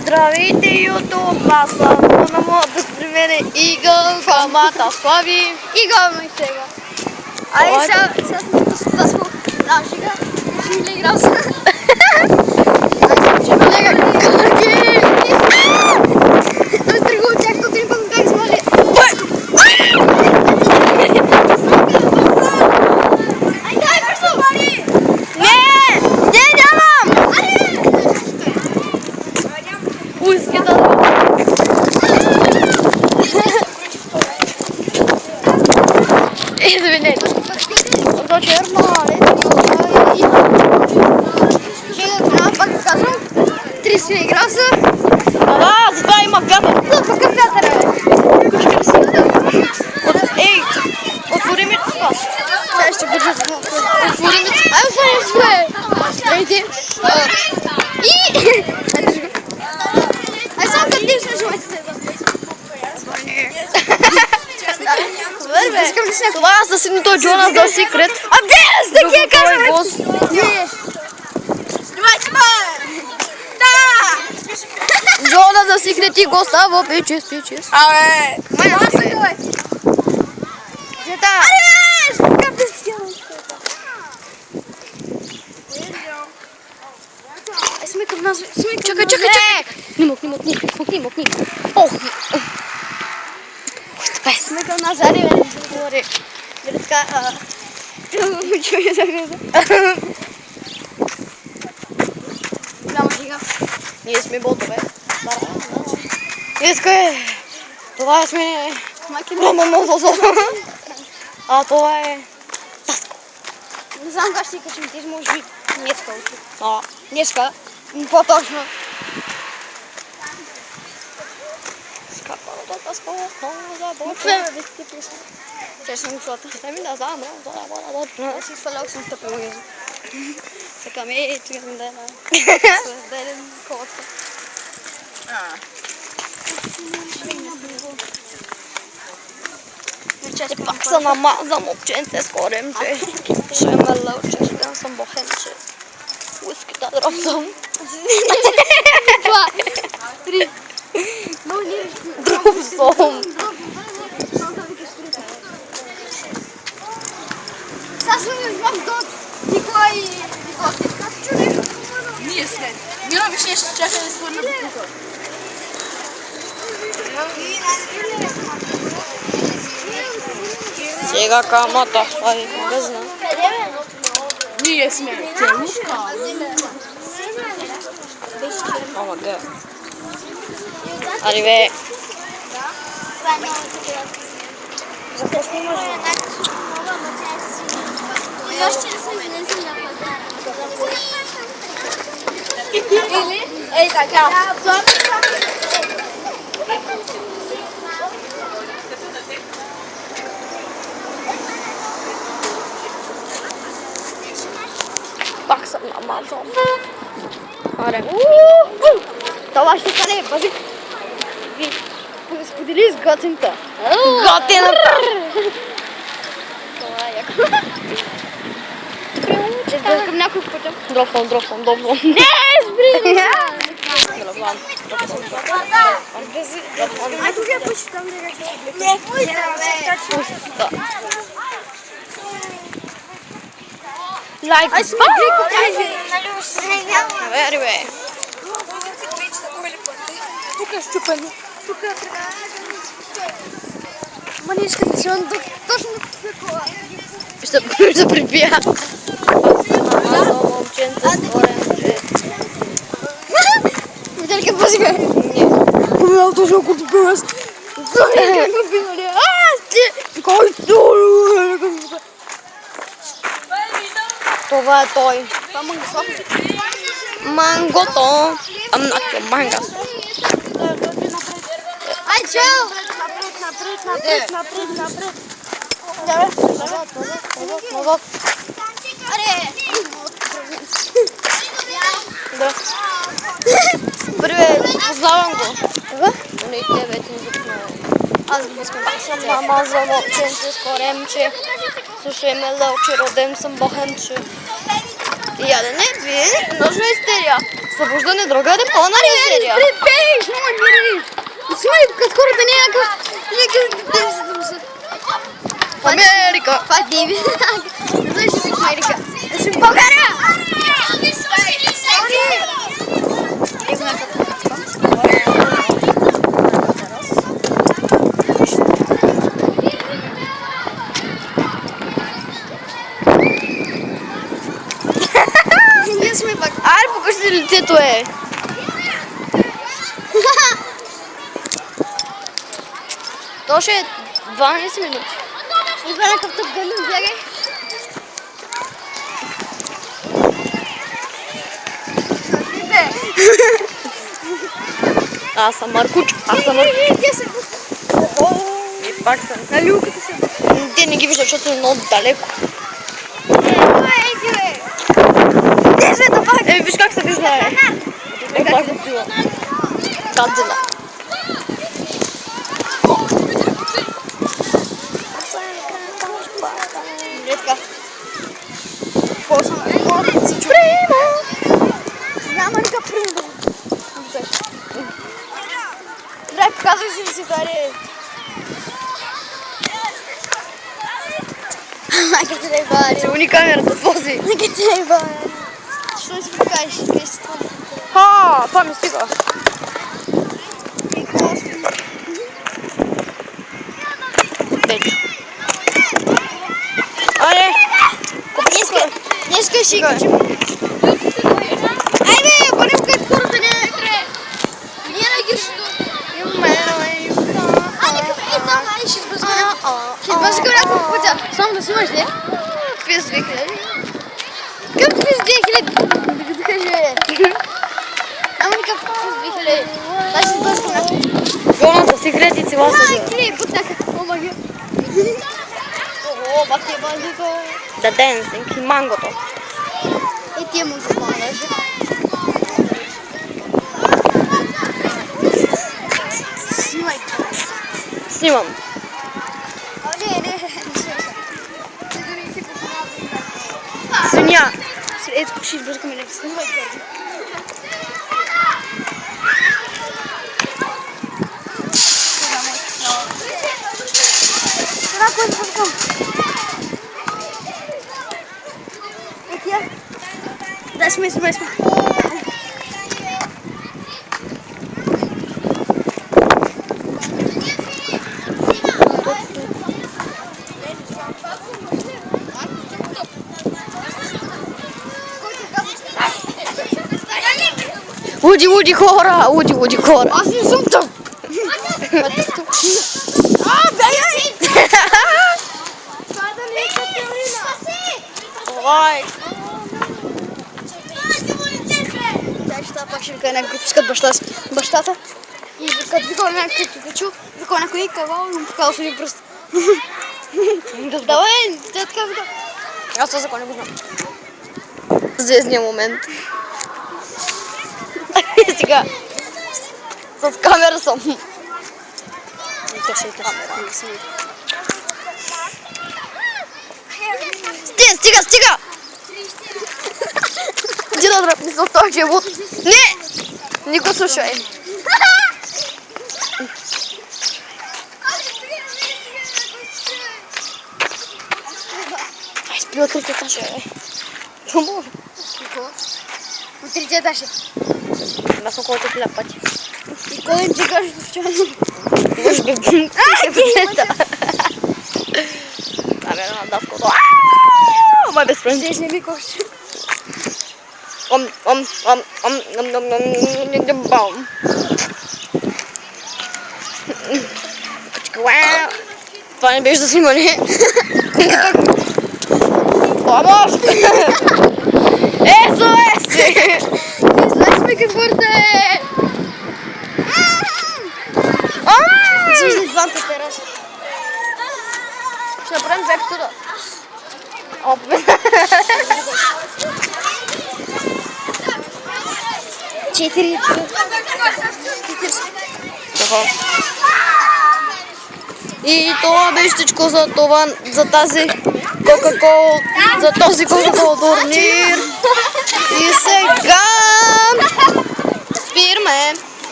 Здравейте, YouTube! Аз съм на моята при мен е Игъл, Хамата, Слави. Игъл ми сега. Ай, сега сме това сме на жига. Ще ли играл са? Ще ми лега. Каки? Той стригал тях, то три пъти как смали. Ай, дай, бързо! Не, нямам! Уиски да извинете. Зачерна, пак казвам, 30 игра са. да, затова има вятър. Да, пък вятър е. Ей, отвори ми това. Сега ще бъде това. Отвори ми. Ай, отвори сме. Ейди. Ай, само като ти ще живете. Това е съседното Джона за секрет. Без да ги кажем! Снимайте ме! Да! Джона за секрет и го става пичес. Абе! Майна се! Зета! Абе! Как да си сме към нас. Чакай! Снимок. Ох! Така е. Сме към нас, аре, бе, не се говори. Бе, така, чуя за гъза. Голяма шига. Ние сме ботове. Искай! Това сме... А това е... Не знам как ще си качим, ти може би днеска учи. Днеска. По-точно. Отвеме да ти писам. Че съм чулата. Да знам, Да си свалял съм стъпил език. Така ми, чекам да Даден колата. пак се намазам момченце с коремче. Ще ме лъче, ще съм бохенче. Уиски да дропсам. Това е. Три. Дропсам. Сега сме в дот. Николай и Николай. Как чули? Ние след. Мира ми ще чака да се върна по тук. Сега камата, слави, не знам. Ние сме. Телушка. Ама да. Ариве. Ей, така. Пак съм намазал. Аре. Това ще стане, пази. Сподели с готинта. Готината! Това е яко. Ще сбъркам няколко пътя. Дропвам. Не, спри! Ай, тук е пъти там Лайк. Ай, сме Ариве. Тук е щупено. тук е така. Маничка да си он точно такова. Ще припия. Намазал момченце с коремче. Видели как пъзига? Поминал точно като пивас. Как го пинали? Това е той. Това мангасо. Мангото. Мангас. Ай, чел! Напред. Назад. Аре! Да. Привет, познавам го. Но и тебе ти не запознавам. Аз го искам. Пак съм намазал момченце с коремче. Слушай ме лълче, роден съм бохенче. Ядене, вие, нощна истерия. Събуждане, друга, пълна ли истерия? Припей! Америка. Това е Дейвид. Не знаеш ли си в Америка? Да си в България! Ние сме пак. Айде, покажи лицето е. То ще е 12 минути. Идва някакъв тъп гърлен, бягай. Аз съм Маркуч. Аз съм Маркуч. Те са. И пак съм. На люката са. Те не ги виждат, защото са много далеко. Ей, бе! Те са да пак. Виж как се вижда, е. Е, как се била. Гадзела. Редка. Какво съм? Примо! Няма никакъв пример да го кажеш. Дай, показвай си да си даре. Майка ти дай баре. Силни камерата, този. Майка ти дай баре. Що да си покажеш? Къде си това? Ха, това ми стига. Вече. Аре! Днеска ще ги качим. Айде, бъдем където хората не е. Ние на гиршето. Ще сбързгам няколко пътя. Само да снимаш, не? Квиз 2000. Какъв квиз 2000? Да каже. Няма никакъв квиз 2000. Дай ще сбързгам няколко. Гоната си хрети цела са. Ай, крие, пътяка. О, магия. О, бак е бандито. Да денсинг и мангото. И тия му го помагаш. Снимай. Снимам. Не. Свиня. Ето, ще избъркаме някакви. Снимай, Георги. Това, което избъркам. Е, тия. Да, сме. Уди хора, уди хора. Аз не съм там. Бягай! Това да не е Катерина. Ой. Тя ще пак ще вика някакъв пускат бащата. И като викал някакъв Пикачу, викал някой кавал и му показал с един пръст. Давай, тя така вика. Аз това закон не го знам. Звездния момент. Сега. С камера съм. Стига! Иди да дръпни с този живот. Не го слушай. Ай, спи от трите етажа, Чому? От трите етажа. Аз съм колко хиляда пъти. И кой им ти кажеш до вчера? Може би се прочета. Камера на даското. Мой без френд. Здесь не ми коще. Това не беше за снимане. Помощ! СОС! Излезме какво е! Слушай, двамата тераса. Ще направим две епизода. Четири. И това беше всичко за това, за тази Кока-Кола, за този Кока-Кола турнир. И сега спираме.